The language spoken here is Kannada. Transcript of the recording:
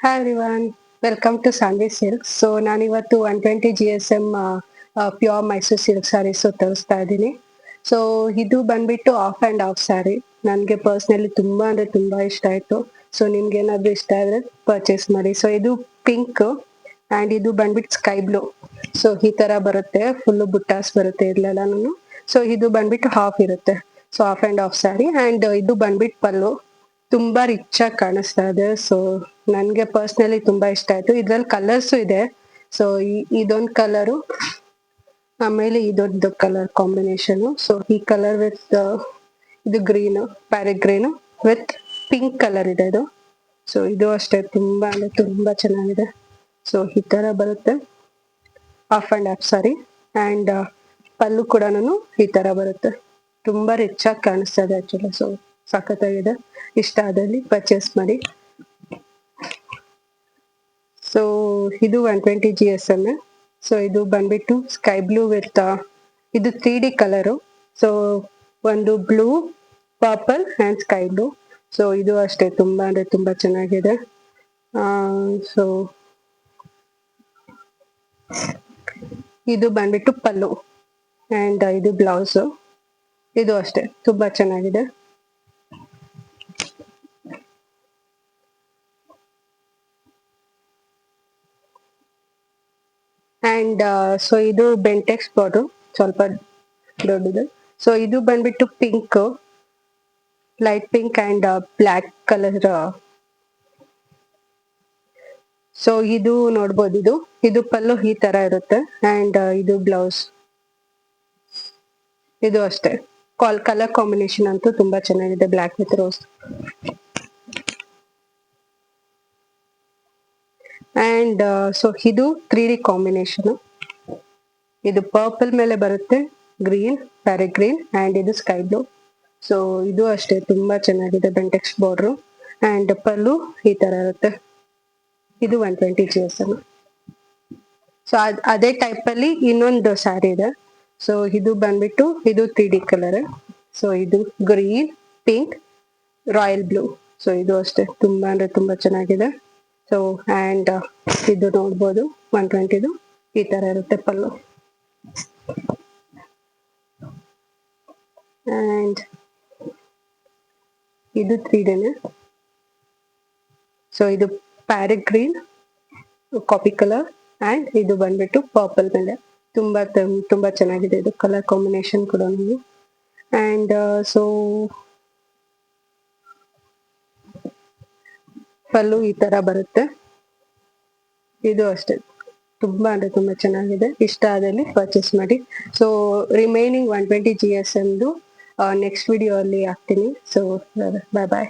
Hi everyone, welcome to Sanvi silks. So ನಾನಿವತ್ತು 120 GSM pure Mysuru silk sarees ತೋರಿಸ್ತಾ ಇದ್ದೀನಿ. ಸೊ ಇದು ಬಂದ್ಬಿಟ್ಟು ಆಫ್ ಆ್ಯಂಡ್ ಆಫ್ ಸ್ಯಾರಿ. ನನಗೆ ಪರ್ಸ್ನಲಿ ತುಂಬ ಅಂದರೆ ತುಂಬ ಇಷ್ಟ ಆಯಿತು. ಸೊ ನಿಮ್ಗೆ ಏನಾದರೂ ಇಷ್ಟ ಆದರೆ ಪರ್ಚೇಸ್ ಮಾಡಿ. ಸೊ ಇದು ಪಿಂಕ್ ಆ್ಯಂಡ್ ಇದು ಬಂದ್ಬಿಟ್ಟು ಸ್ಕೈ ಬ್ಲೂ. ಸೊ ಈ ಥರ ಬರುತ್ತೆ, ಫುಲ್ಲು ಬುಟ್ಟಾಸ್ ಬರುತ್ತೆ ಇಲ್ಲೆಲ್ಲನೂ. ಸೊ ಇದು ಬಂದ್ಬಿಟ್ಟು ಹಾಫ್ ಇರುತ್ತೆ. So of and of sari and ಇದು ಬಂದ್ಬಿಟ್ಟು ಪಲ್ಲು ತುಂಬಾ ರಿಚ್ ಆಗಿ ಕಾಣಿಸ್ತಾ ಇದೆ. ಸೊ ನನ್ಗೆ ಪರ್ಸ್ನಲಿ ತುಂಬಾ ಇಷ್ಟ ಆಯ್ತು. ಇದ್ರಲ್ಲಿ ಕಲರ್ಸು ಇದೆ. ಸೊ ಇದೊಂದು ಕಲರು, ಆಮೇಲೆ ಇದೊಂದು ಕಲರ್ ಕಾಂಬಿನೇಷನ್. ಸೊ ಈ ಕಲರ್ ವಿತ್ ಇದು green, parrot green with pink colour ಇದೆ ಇದು. ಸೊ ಇದು ಅಷ್ಟೇ ತುಂಬಾ ಅಂದ್ರೆ ತುಂಬಾ ಚೆನ್ನಾಗಿದೆ. ಸೊ ಈ ತರ ಬರುತ್ತೆ half and half sari and pallu ಕೂಡ ಈ ತರ ಬರುತ್ತೆ. ತುಂಬಾ ರಿಚ್ ಆಗಿ ಕಾಣಿಸ್ತಾ ಇದೆ ಆಕ್ಚುಲಿ. ಸೊ ಸಖತ್ತಾಗಿದೆ. ಇಷ್ಟ ಆದಲ್ಲಿ ಪರ್ಚೇಸ್ ಮಾಡಿ. ಸೊ ಇದು 120 GSM. ಸೊ ಇದು ಬಂದ್ಬಿಟ್ಟು ಸ್ಕೈ ಬ್ಲೂ ವಿತ್ ಇದು 3D ಕಲರು. ಸೊ ಒಂದು blue, purple and sky blue. So ಇದು ಅಷ್ಟೇ ತುಂಬಾ ಅಂದರೆ ತುಂಬ ಚೆನ್ನಾಗಿದೆ. ಸೊ ಇದು ಬಂದ್ಬಿಟ್ಟು ಪಲ್ಲು ಆ್ಯಂಡ್ ಇದು ಬ್ಲೌಸು. ಇದು ಅಷ್ಟೇ ತುಂಬ ಚೆನ್ನಾಗಿದೆ. ಆ್ಯಂಡ್ ಸೊ ಇದು ಬೆಂಟೆಕ್ಸ್ ಬಾರ್ಡರ್, ಸ್ವಲ್ಪ ದೊಡ್ಡದು. ಸೊ ಇದು ಬಂದ್ಬಿಟ್ಟು pink, light pink and black colour. So ಇದು ನೋಡ್ಬೋದು, ಇದು ಪಲ್ಲು ಈ ತರ ಇರುತ್ತೆ ಆ್ಯಂಡ್ ಇದು ಬ್ಲೌಸ್. ಇದು ಅಷ್ಟೇ ಕಲರ್ ಕಾಂಬಿನೇಷನ್ ಅಂತೂ ತುಂಬಾ ಚೆನ್ನಾಗಿದೆ, black with rose. And so ಇದು 3D ಕಾಂಬಿನೇಷನ್. ಇದು ಪರ್ಪಲ್ ಮೇಲೆ ಬರುತ್ತೆ, ಗ್ರೀನ್, ಪ್ಯಾರೆಟ್ ಗ್ರೀನ್ ಆ್ಯಂಡ್ ಇದು ಸ್ಕೈ ಬ್ಲೂ. ಸೊ ಇದು ಅಷ್ಟೇ ತುಂಬಾ ಚೆನ್ನಾಗಿದೆ, ಬೆಂಟೆಕ್ಸ್ ಬಾರ್ಡ್ರು ಆ್ಯಂಡ್ ಪಲ್ಲು ಈ ತರ ಇರುತ್ತೆ. ಇದು 120 GSM. ಸೊ ಅದೇ ಟೈಪ್ ಅಲ್ಲಿ ಇನ್ನೊಂದು ಸ್ಯಾರಿ ಇದೆ. ಸೊ ಇದು ಬಂದ್ಬಿಟ್ಟು ಇದು 3D ಕಲರ್. ಸೊ ಇದು green, pink, royal blue. So ಇದು ಅಷ್ಟೇ ತುಂಬಾ ಅಂದ್ರೆ ತುಂಬಾ ಚೆನ್ನಾಗಿದೆ. ಸೊ ಆ್ಯಂಡ್ ಇದು ನೋಡ್ಬೋದು 120 ಈ ತರ ಇರುತ್ತೆ ಪಲ್ಲು. ಆ್ಯಂಡ್ ಇದು 3Dನೇ. ಸೊ ಇದು parrot green, coffee colour and ಇದು ಬಂದ್ಬಿಟ್ಟು ಪರ್ಪಲ್ ಮೇಲೆ ತುಂಬಾ ತುಂಬಾ ಚೆನ್ನಾಗಿದೆ ಇದು ಕಲರ್ ಕಾಂಬಿನೇಷನ್ ಕೂಡ. ಆ್ಯಂಡ್ ಸೊ ಪಲ್ಲು ಈ ತರ ಬರುತ್ತೆ. ಇದು ಅಷ್ಟೇ ತುಂಬಾ ಅಂದ್ರೆ ತುಂಬಾ ಚೆನ್ನಾಗಿದೆ. ಇಷ್ಟ ಆದಲ್ಲಿ ಪರ್ಚೇಸ್ ಮಾಡಿ. So remaining 120 GSM next video ಅಲ್ಲಿ ಹಾಕ್ತೀನಿ. ಸೊ ಬಾಯ್ ಬಾಯ್.